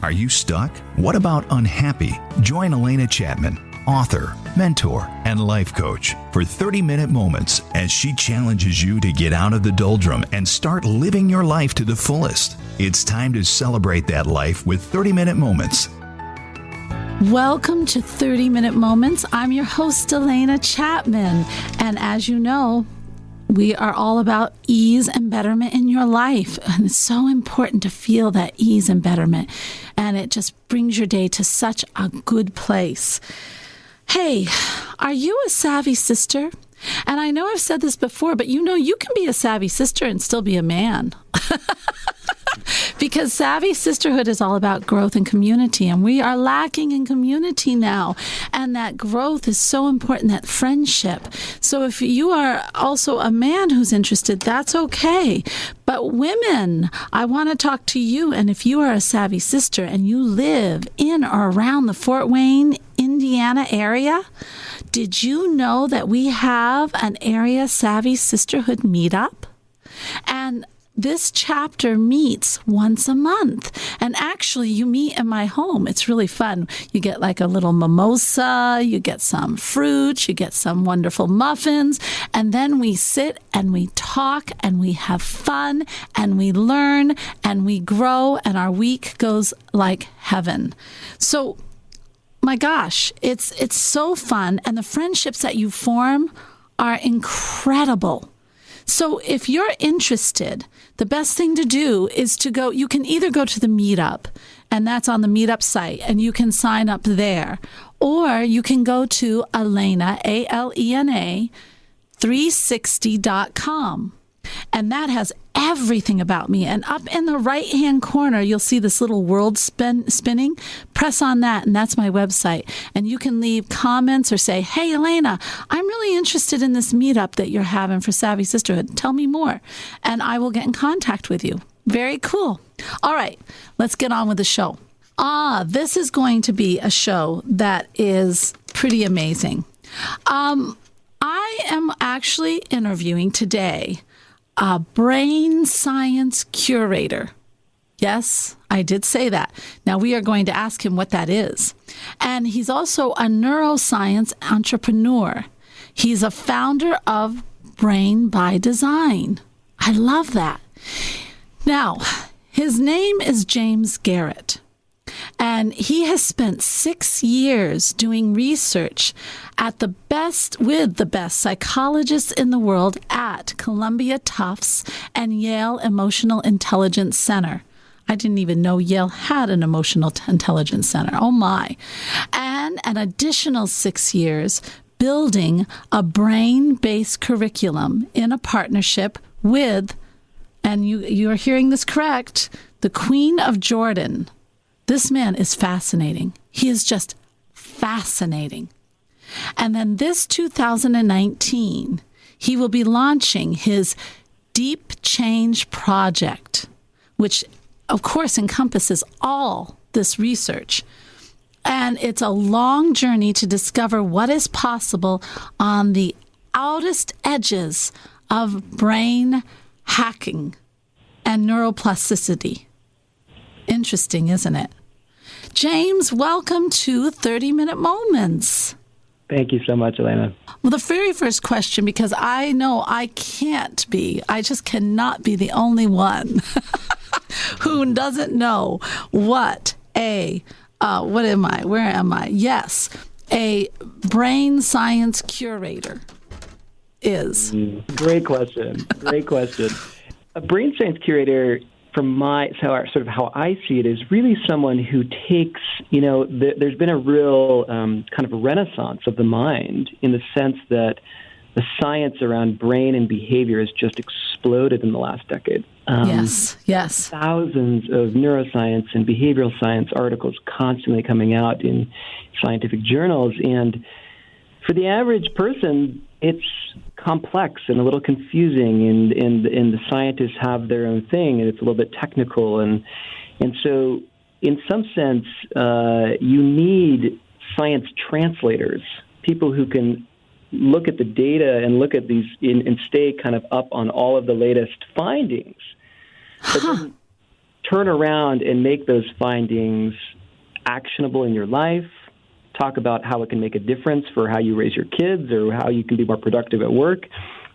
Are you stuck? What about unhappy? Join Alena Chapman, author, mentor, and life coach for 30-minute moments as she challenges you to get out of the doldrum and start living your life to the fullest. It's time to celebrate that life with 30-minute moments. Welcome to 30-Minute Moments. I'm your host, Alena Chapman. And as you know, we are all about ease and betterment in your life. And it's so important to feel that ease and betterment. And it just brings your day to such a good place. Hey, are you a savvy sister? And I know I've said this before, but you can be a savvy sister and still be a man. Because savvy sisterhood is all about growth and community, and we are lacking in community now. And that growth is so important, that friendship. So if you are also a man who's interested, that's okay. But women, I want to talk to you. And if you are a savvy sister and you live in or around the Fort Wayne, Indiana area, did you know that we have an area savvy sisterhood meetup? And this chapter meets once a month. And actually, you meet in my home. It's really fun. You get like a little mimosa, you get some fruit, you get some wonderful muffins, and then we sit and we talk and we have fun and we learn and we grow, and our week goes like heaven. So, my gosh, it's so fun, and the friendships that you form are incredible. So if you're interested, the best thing to do is to go, you can either go to the meetup, and that's on the meetup site, and you can sign up there. Or you can go to Alena, ALENA, 360.com. And that has everything about me. And up in the right-hand corner, you'll see this little world spinning. Press on that, and that's my website. And you can leave comments or say, hey, Alena, I'm really interested in this meetup that you're having for Savvy Sisterhood. Tell me more. And I will get in contact with you. Very cool. All right, let's get on with the show. This is going to be a show that is pretty amazing. I am actually interviewing today a brain science curator. Yes, I did say that. Now we are going to ask him what that is. And he's also a neuroscience entrepreneur. He's a founder of Brain by Design. I love that. Now, his name is James Garrett. And he has spent 6 years doing research with the best psychologists in the world at Columbia Tufts and Yale Emotional Intelligence Center. I didn't even know Yale had an emotional intelligence center. Oh my. And an additional 6 years building a brain-based curriculum in a partnership with, and you are hearing this correct, the Queen of Jordan. This man is fascinating. He is just fascinating. And then this 2019, he will be launching his Deep Change Project, which, of course, encompasses all this research. And it's a long journey to discover what is possible on the outest edges of brain hacking and neuroplasticity. Interesting, isn't it? James, welcome to 30-Minute Moments. Thank you so much, Alena. Well, the very first question, because I know I just cannot be the only one who doesn't know what am I? Where am I? Yes, a brain science curator is. Great question. A brain science curator, from how I see it, is really someone who takes, there's been a real kind of a renaissance of the mind, in the sense that the science around brain and behavior has just exploded in the last decade. Yes. Thousands of neuroscience and behavioral science articles constantly coming out in scientific journals. And for the average person, it's complex and a little confusing, and the scientists have their own thing, and it's a little bit technical. And so in some sense, you need science translators, people who can look at the data and look at these and stay kind of up on all of the latest findings, but then turn around and make those findings actionable in your life, talk about how it can make a difference for how you raise your kids or how you can be more productive at work.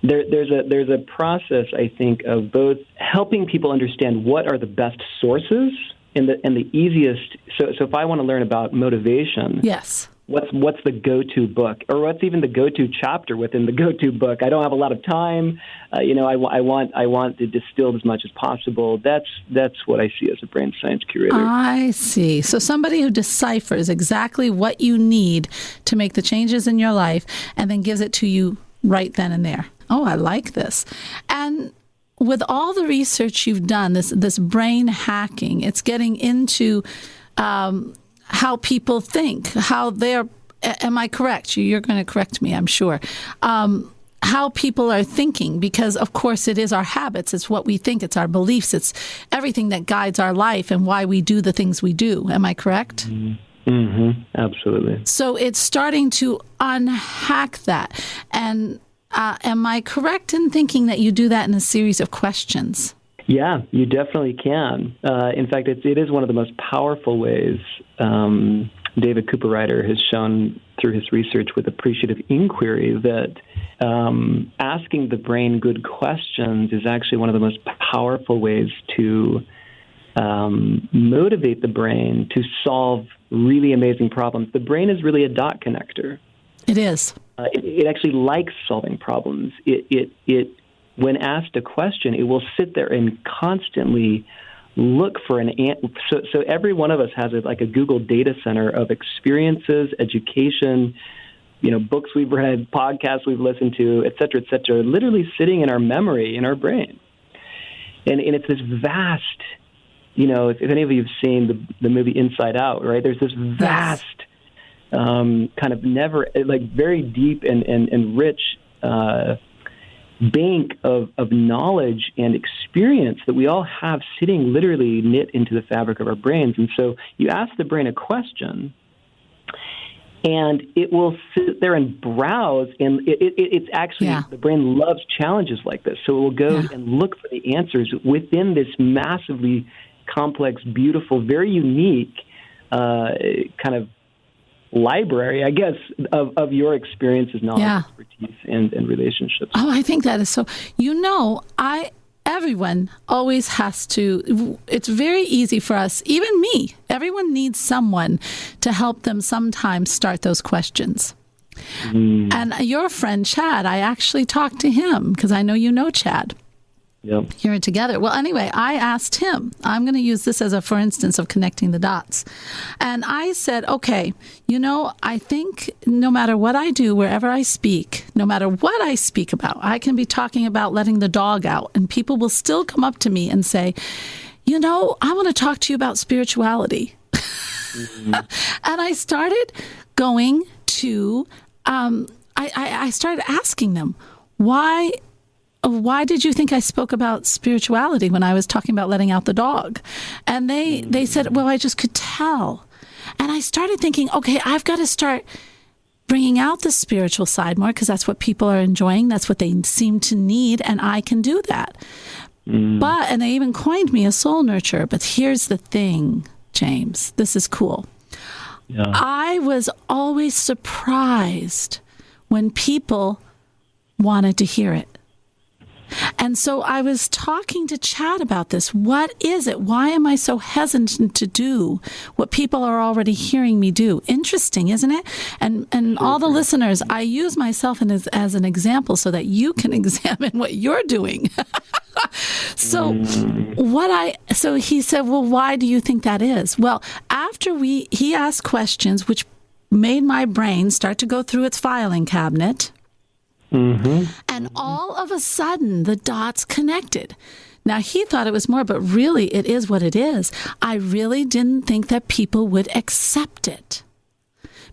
There's a process, I think, of both helping people understand what are the best sources and the easiest. So if I want to learn about motivation, yes, what's the go-to book, or what's even the go-to chapter within the go-to book? I don't have a lot of time. I want to distill as much as possible. That's what I see as a brain science curator. I see. So somebody who deciphers exactly what you need to make the changes in your life and then gives it to you right then and there. Oh, I like this. And with all the research you've done, this brain hacking, it's getting into how people think, how they're, am I correct? You're going to correct me, I'm sure. How people are thinking, because of course it is our habits, it's what we think, it's our beliefs, it's everything that guides our life and why we do the things we do. Am I correct? Mm-hmm. Absolutely. So it's starting to unhack that. And am I correct in thinking that you do that in a series of questions? Yeah, you definitely can. In fact, it is one of the most powerful ways David Cooperrider has shown through his research with appreciative inquiry that asking the brain good questions is actually one of the most powerful ways to motivate the brain to solve really amazing problems. The brain is really a dot connector. It is. It actually likes solving problems. It when asked a question, it will sit there and constantly look for an answer. So every one of us has like a Google data center of experiences, education, books we've read, podcasts we've listened to, et cetera, literally sitting in our memory, in our brain. And it's this vast, if any of you have seen the movie Inside Out, right? There's this vast kind of very deep and rich bank of knowledge and experience that we all have sitting literally knit into the fabric of our brains. And so you ask the brain a question, and it will sit there and browse, and it's actually, the brain loves challenges like this. So it will go and look for the answers within this massively complex, beautiful, very unique kind of library, I guess, of your experiences, knowledge, expertise, and relationships. Oh, I think that is so. Everyone always has to, it's very easy for us, even me, everyone needs someone to help them sometimes start those questions. And your friend, Chad, I actually talked to him because I know you know Chad. Yep. You're together. Well, anyway, I asked him, I'm going to use this as a for instance of connecting the dots. And I said, okay, I think no matter what I do, wherever I speak, no matter what I speak about, I can be talking about letting the dog out and people will still come up to me and say, I want to talk to you about spirituality. And I started going to, I started asking them, why did you think I spoke about spirituality when I was talking about letting out the dog? And they said, well, I just could tell. And I started thinking, okay, I've got to start bringing out the spiritual side more because that's what people are enjoying. That's what they seem to need. And I can do that. And they even coined me a soul nurturer. But here's the thing, James, this is cool. Yeah. I was always surprised when people wanted to hear it. And so I was talking to Chad about this. What is it? Why am I so hesitant to do what people are already hearing me do? Interesting, isn't it? And all the listeners, I use myself as an example so that you can examine what you're doing. So he said, well, why do you think that is? Well, after he asked questions, which made my brain start to go through its filing cabinet. And all of a sudden, the dots connected. Now, he thought it was more, but really, it is what it is. I really didn't think that people would accept it.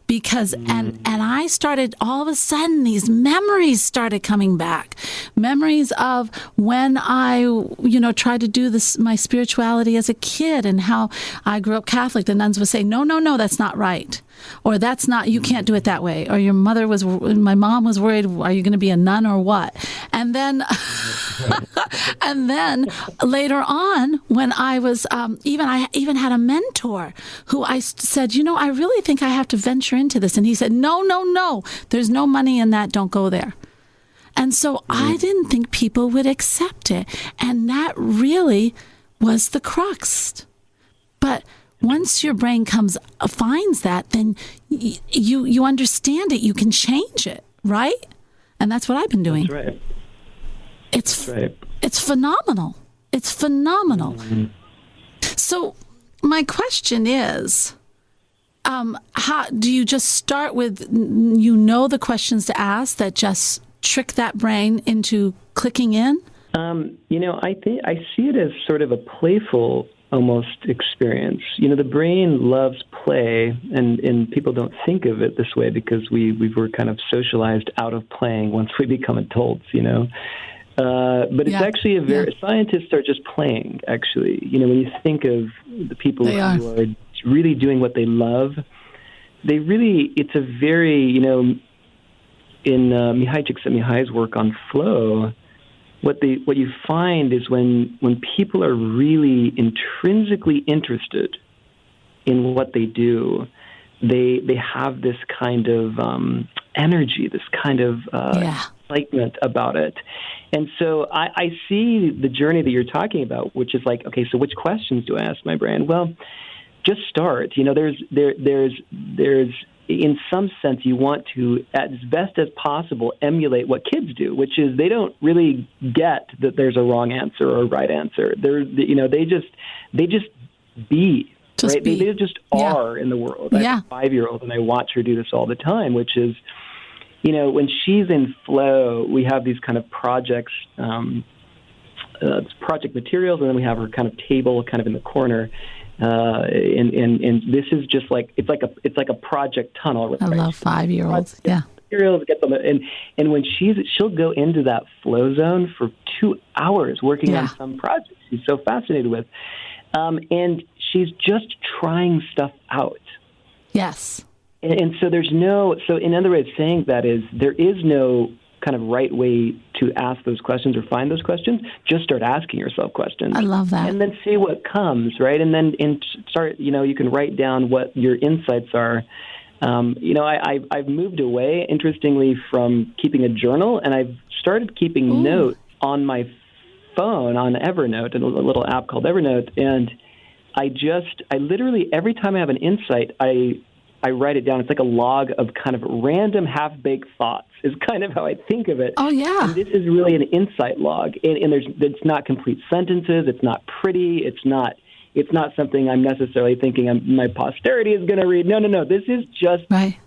Because, and I started, all of a sudden, these memories started coming back. Memories of when I, tried to do my spirituality as a kid and how I grew up Catholic. The nuns would say, no, that's not right. Or that's not, you can't do it that way. Or my mom was worried, are you going to be a nun or what? And then And then later on, when I was I even had a mentor who I said, I really think I have to venture into this. And he said, no, there's no money in that. Don't go there. And so I didn't think people would accept it. And that really was the crux. But once your brain finds that, then you understand it. You can change it, right? And that's what I've been doing. That's right. It's phenomenal. It's phenomenal. Mm-hmm. So my question is, how do you just start with, the questions to ask that just trick that brain into clicking in? I see it as sort of a playful almost experience. The brain loves play, and people don't think of it this way because we were kind of socialized out of playing once we become adults, But it's actually scientists are just playing, actually. When you think of the people who are really doing what they love, it's a very, in Mihai Csikszentmihalyi's work on flow, what you find is when people are really intrinsically interested in what they do, they have this kind of energy, this kind of excitement about it. And so I see the journey that you're talking about, which is like, okay, so which questions do I ask my brain? Well, just start. There's in some sense, you want to, as best as possible, emulate what kids do, which is they don't really get that there's a wrong answer or a right answer. They just be. Right? They just are in the world. I have a 5-year-old, and I watch her do this all the time, which is, when she's in flow, we have these kind of project materials, and then we have her kind of table kind of in the corner. And this is just like it's like a project tunnel. Right? I love 5-year-olds. Materials, get them, and when she'll go into that flow zone for 2 hours working on some project she's so fascinated with, and she's just trying stuff out. Yes. And so so in other ways, saying that is there is no kind of right way to ask those questions or find those questions. Just start asking yourself questions. I love that. And then see what comes, right? And then start, you can write down what your insights are. I've moved away, interestingly, from keeping a journal, and I've started keeping notes on my phone, on Evernote, and a little app called Evernote. And I literally, every time I have an insight, I write it down. It's like a log of kind of random half-baked thoughts is kind of how I think of it. Oh, yeah. And this is really an insight log. And it's not complete sentences. It's not pretty. It's not something I'm necessarily thinking my posterity is going to read. No. This is just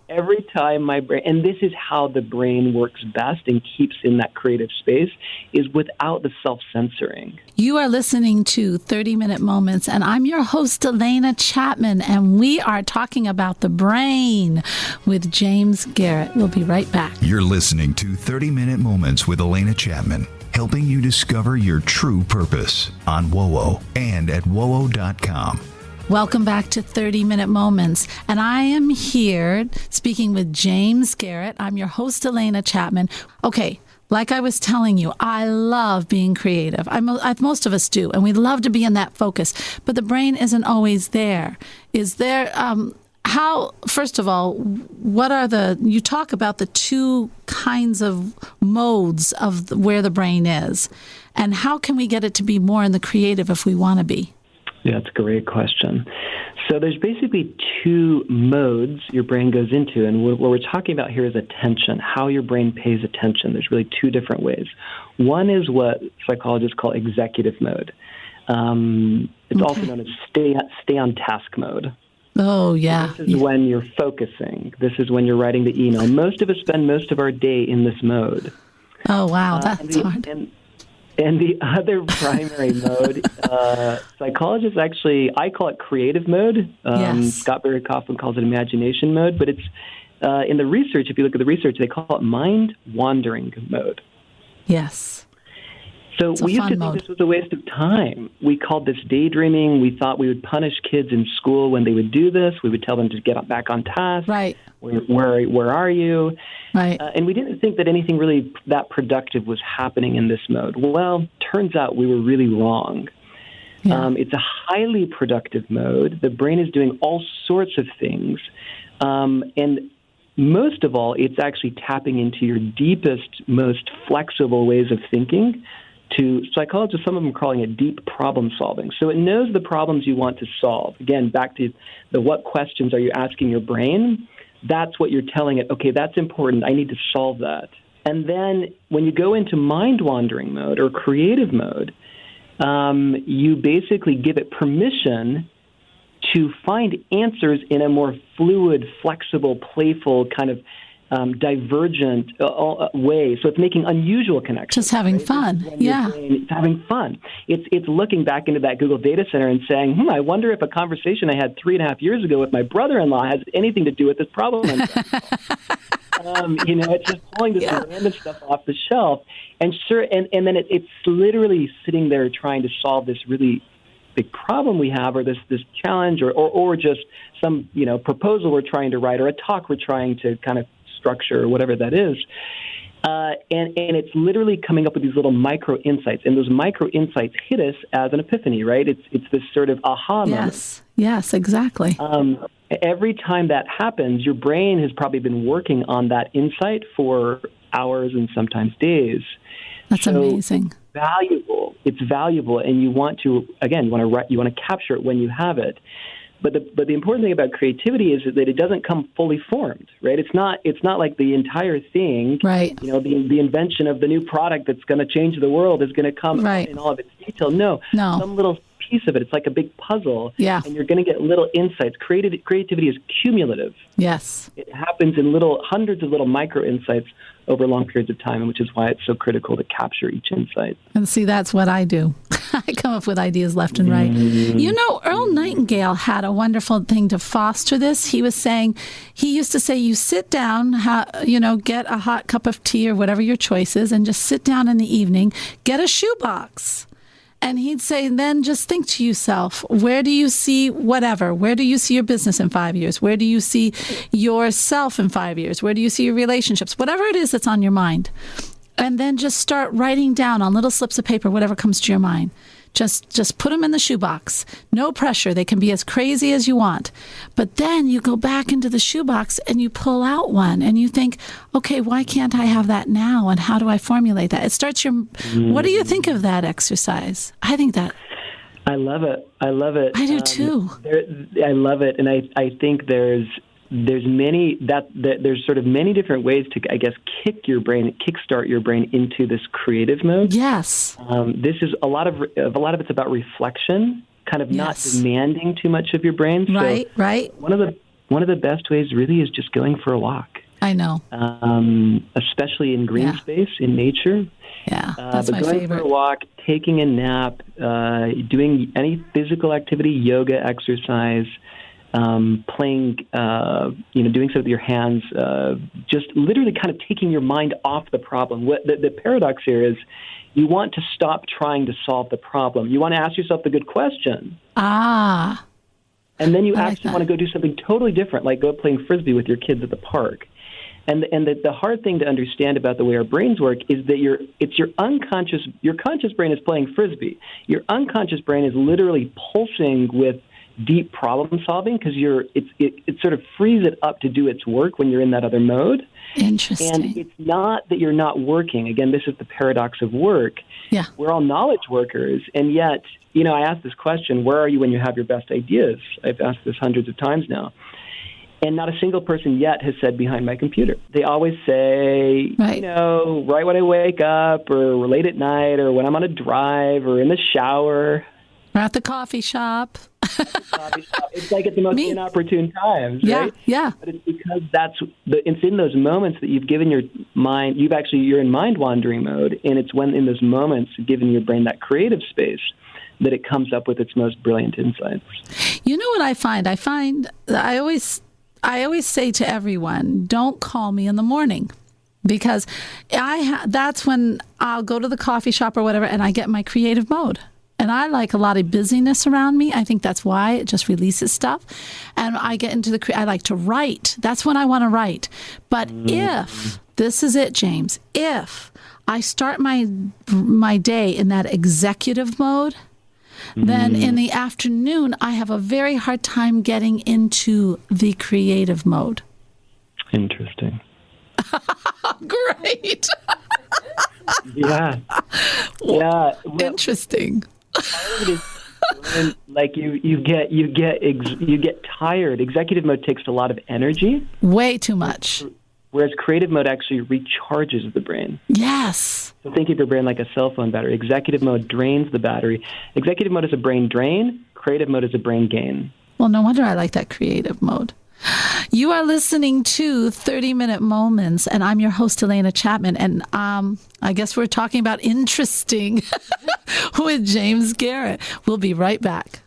every time my brain, and this is how the brain works best and keeps in that creative space, is without the self-censoring. You are listening to 30-Minute Moments, and I'm your host, Alena Chapman, and we are talking about the brain with James Garrett. We'll be right back. You're listening to 30-Minute Moments with Alena Chapman, helping you discover your true purpose on WOWO and at WOWO.com. Welcome back to 30-Minute Moments, and I am here speaking with James Garrett. I'm your host, Alena Chapman. Okay, like I was telling you, I love being creative. Most of us do, and we love to be in that focus, but the brain isn't always there. Is there... first of all, you talk about the two kinds of modes of where the brain is, and how can we get it to be more in the creative if we want to be? Yeah, that's a great question. So there's basically two modes your brain goes into, and what we're talking about here is attention, how your brain pays attention. There's really two different ways. One is what psychologists call executive mode. It's also known as stay on task mode. Oh, yeah. This is when you're focusing. This is when you're writing the email. Most of us spend most of our day in this mode. Oh, wow. That's hard. And the other primary mode, psychologists actually, I call it creative mode. Scott Barry Kaufman calls it imagination mode. But it's in the research, if you look at the research, they call it mind-wandering mode. Yes. So It's a we used fun to think mode. this was a waste of time. We called this daydreaming. We thought we would punish kids in school when they would do this. We would tell them to get back on task. Right. Where are you? Right. And we didn't think that anything really that productive was happening in this mode. Well, turns out we were really wrong. Yeah. It's a highly productive mode. The brain is doing all sorts of things. And most of all, it's actually tapping into your deepest, most flexible ways of thinking. To psychologists, some of them are calling it deep problem solving. So it knows the problems you want to solve. Again, back to the what questions are you asking your brain? That's what you're telling it. Okay, that's important. I need to solve that. And then when you go into mind-wandering mode or creative mode, you basically give it permission to find answers in a more fluid, flexible, playful, kind of divergent way. So it's making unusual connections. Just having fun. Yeah. It's having fun. It's looking back into that Google data center and saying, I wonder if a conversation I had 3.5 years ago with my brother-in-law has anything to do with this problem. It's just pulling this random stuff off the shelf. And then it's literally sitting there trying to solve this really big problem we have, or this challenge, or just some proposal we're trying to write, or a talk we're trying to kind of structure, or whatever that is. And it's literally coming up with these little micro insights, and those micro insights hit us as an epiphany, right? It's this sort of aha moment. Yes, exactly. Every time that happens, your brain has probably been working on that insight for hours and sometimes days. That's amazing. It's valuable, and you want to capture it when you have it. But the important thing about creativity is that it doesn't come fully formed, right? It's not like the entire thing, right? The invention of the new product that's going to change the world is going to come in all of its detail. No, some little piece of it. It's like a big puzzle, and you're going to get little insights. Creativity is cumulative. Yes, it happens in hundreds of little micro insights over long periods of time, which is why it's so critical to capture each insight. And see, that's what I do. I come up with ideas left and right. Earl Nightingale had a wonderful thing to foster this. He used to say, you sit down, get a hot cup of tea or whatever your choice is, and just sit down in the evening, get a shoebox. And he'd say, then just think to yourself, where do you see whatever? Where do you see your business in 5 years? Where do you see yourself in 5 years? Where do you see your relationships? Whatever it is that's on your mind. And then just start writing down on little slips of paper whatever comes to your mind. Just put them in the shoebox. No pressure. They can be as crazy as you want. But then you go back into the shoebox and you pull out one and you think, okay, why can't I have that now? And how do I formulate that? It starts what do you think of that exercise? I think that. I love it. I do too. I love it. And I think there's sort of many different ways to, I guess, kickstart your brain into this creative mode. Yes. This is a lot of it's about reflection, kind of not demanding too much of your brain. Right. One of the best ways really is just going for a walk. I know. Especially in green space, in nature. Yeah, that's my going favorite. For a walk, taking a nap, doing any physical activity, yoga, exercise, playing, doing something with your hands, just literally kind of taking your mind off the problem. The paradox here is you want to stop trying to solve the problem. You want to ask yourself the good question. Ah. And then you actually want to go do something totally different, like go playing Frisbee with your kids at the park. And the hard thing to understand about the way our brains work is that your conscious brain is playing Frisbee. Your unconscious brain is literally pulsing with deep problem solving because it sort of frees it up to do its work when you're in that other mode. Interesting. And it's not that you're not working. Again, this is the paradox of work. Yeah. We're all knowledge workers, and yet, I ask this question, where are you when you have your best ideas? I've asked this hundreds of times now. And not a single person yet has said behind my computer. They always say, right when I wake up or late at night or when I'm on a drive or in the shower. Or at the coffee shop. It's like at the most inopportune times, right? Yeah. But it's because it's in those moments that you've given your mind, you're in mind wandering mode, and it's when in those moments, giving your brain that creative space, that it comes up with its most brilliant insights. You know what I find? I always say to everyone, don't call me in the morning. because that's when I'll go to the coffee shop or whatever, and I get my creative mode. And I like a lot of busyness around me. I think that's why it just releases stuff. And I get into I like to write. That's when I want to write. But if, this is it, James, if I start my day in that executive mode, then in the afternoon, I have a very hard time getting into the creative mode. Interesting. Great. Yeah. Yeah. Well, interesting. Part of it is like you get tired. Executive mode takes a lot of energy. Way too much. Whereas creative mode actually recharges the brain. Yes. So think of your brain like a cell phone battery. Executive mode drains the battery. Executive mode is a brain drain. Creative mode is a brain gain. Well, no wonder I like that creative mode. You are listening to 30-Minute Moments, and I'm your host, Alena Chapman. And I guess we're talking about interesting with James Garrett. We'll be right back.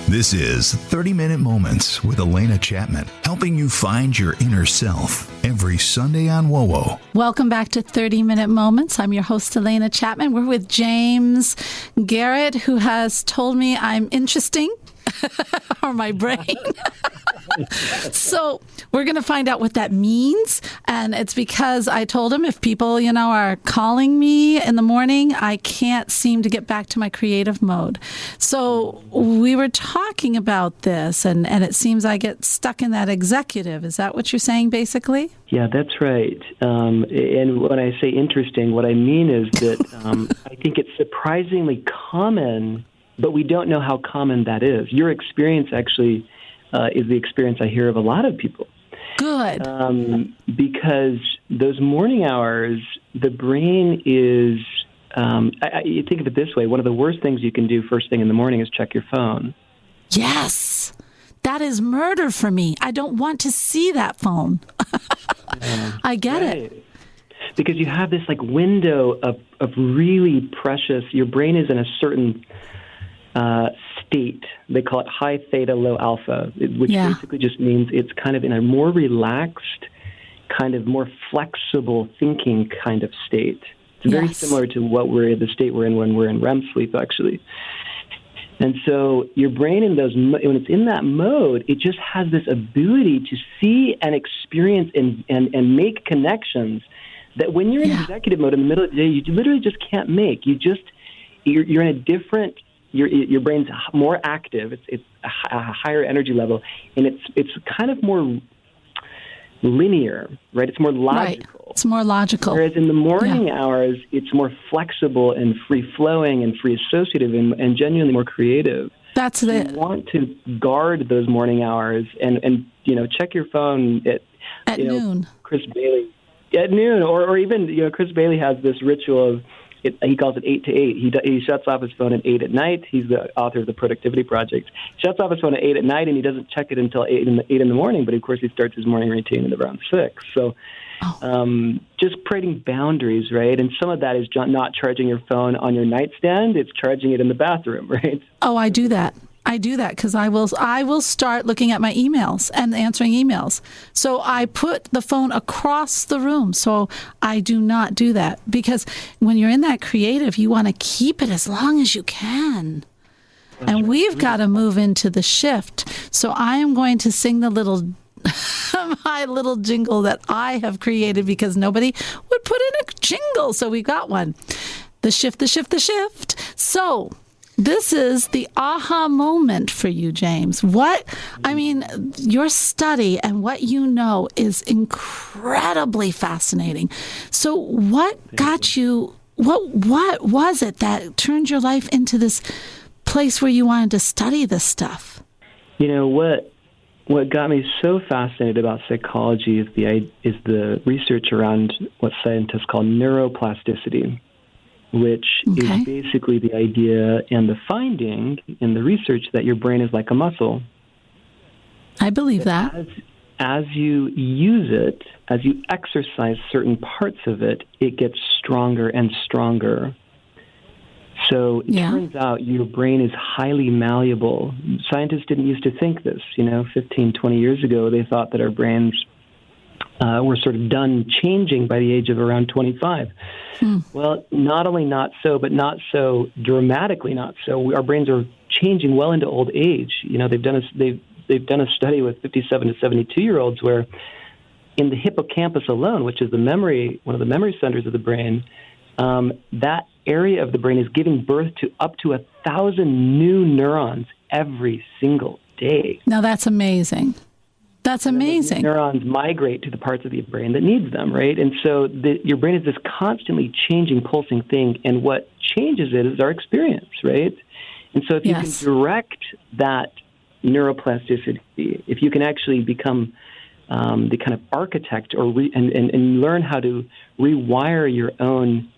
This is 30-Minute Moments with Alena Chapman, helping you find your inner self every Sunday on WOWO. Welcome back to 30-Minute Moments. I'm your host, Alena Chapman. We're with James Garrett, who has told me I'm interesting, or my brain. So we're going to find out what that means. And it's because I told him if people, are calling me in the morning, I can't seem to get back to my creative mode. So we were talking about this, and it seems I get stuck in that executive. Is that what you're saying, basically? Yeah, that's right. And when I say interesting, what I mean is that I think it's surprisingly common, but we don't know how common that is. Your experience actually is the experience I hear of a lot of people. Good. Because those morning hours, the brain is, you think of it this way, one of the worst things you can do first thing in the morning is check your phone. Yes. That is murder for me. I don't want to see that phone. I get it. Because you have this window of really precious, your brain is in a certain state. They call it high theta, low alpha, which basically just means it's kind of in a more relaxed, kind of more flexible thinking kind of state. It's very similar to the state we're in when we're in REM sleep, actually. And so your brain when it's in that mode, it just has this ability to see and experience and make connections that when you're in executive mode in the middle of the day, you literally just can't make. You're in a different. Your brain's more active. It's a higher energy level, and it's kind of more linear, right? It's more logical. Right. It's more logical. Whereas in the morning hours, it's more flexible and free-flowing and free-associative and genuinely more creative. That's it. You want to guard those morning hours and check your phone at noon. Chris Bailey at noon, or even Chris Bailey has this ritual of. He calls it 8 to 8. He shuts off his phone at 8 at night. He's the author of the Productivity Project. He shuts off his phone at 8 at night, and he doesn't check it until 8 in the morning. But, of course, he starts his morning routine at around 6. So just creating boundaries, right? And some of that is not charging your phone on your nightstand. It's charging it in the bathroom, right? Oh, I do that. Because I will start looking at my emails and answering emails. So I put the phone across the room. So I do not do that, because when you're in that creative, you want to keep it as long as you can. And we've got to move into the shift. So I am going to sing the my little jingle that I have created, because nobody would put in a jingle. So we got one. The shift, the shift, the shift. So this is the aha moment for you, James. Your study and what you know is incredibly fascinating. So what got you, what was it that turned your life into this place where you wanted to study this stuff? What got me so fascinated about psychology is the research around what scientists call neuroplasticity, which is basically the idea and the finding in the research that your brain is like a muscle. I believe that. As you use it, as you exercise certain parts of it, it gets stronger and stronger. So it turns out your brain is highly malleable. Scientists didn't used to think this. 15, 20 years ago, they thought that our brains we're sort of done changing by the age of around 25. Well, not only not so, but not so dramatically not so. Our brains are changing well into old age. They've done a study with 57 to 72-year-olds where in the hippocampus alone, which is one of the memory centers of the brain, that area of the brain is giving birth to up to 1,000 new neurons every single day. Now that's amazing. That's amazing. Neurons migrate to the parts of the brain that needs them, right? And so your brain is this constantly changing, pulsing thing, and what changes it is our experience, right? And so if you can direct that neuroplasticity, if you can actually become the kind of architect and learn how to rewire your own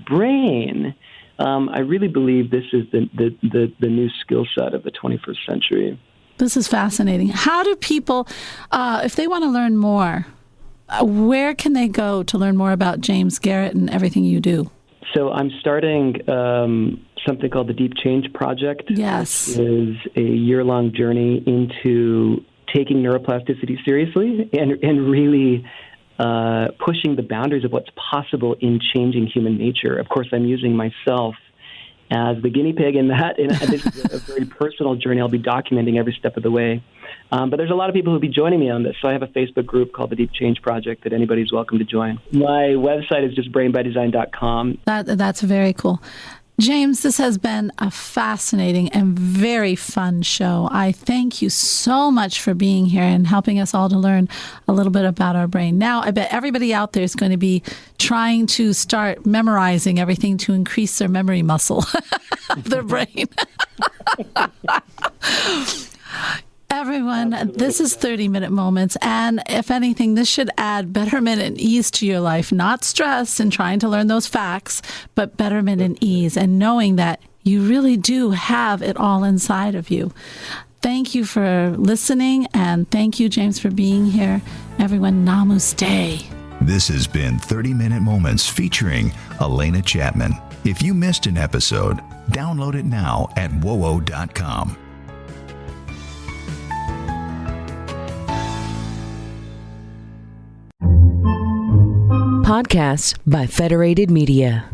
brain, I really believe this is the new skill set of the 21st century. This is fascinating. How do people, if they want to learn more, where can they go to learn more about James Garrett and everything you do? So I'm starting something called the Deep Change Project. Yes. Which is a year-long journey into taking neuroplasticity seriously and really pushing the boundaries of what's possible in changing human nature. Of course, I'm using myself as the guinea pig in that, and this is a very personal journey. I'll be documenting every step of the way. But there's a lot of people who'll be joining me on this. So I have a Facebook group called the Deep Change Project that anybody's welcome to join. My website is just brainbydesign.com. That's very cool. James, this has been a fascinating and very fun show. I thank you so much for being here and helping us all to learn a little bit about our brain. Now, I bet everybody out there is going to be trying to start memorizing everything to increase their memory muscle of their brain. Everyone, this is 30-Minute Moments, and if anything, this should add betterment and ease to your life, not stress and trying to learn those facts, but betterment and ease, and knowing that you really do have it all inside of you. Thank you for listening, and thank you, James, for being here. Everyone, namaste. This has been 30-Minute Moments featuring Alena Chapman. If you missed an episode, download it now at wowo.com. Podcasts by Federated Media.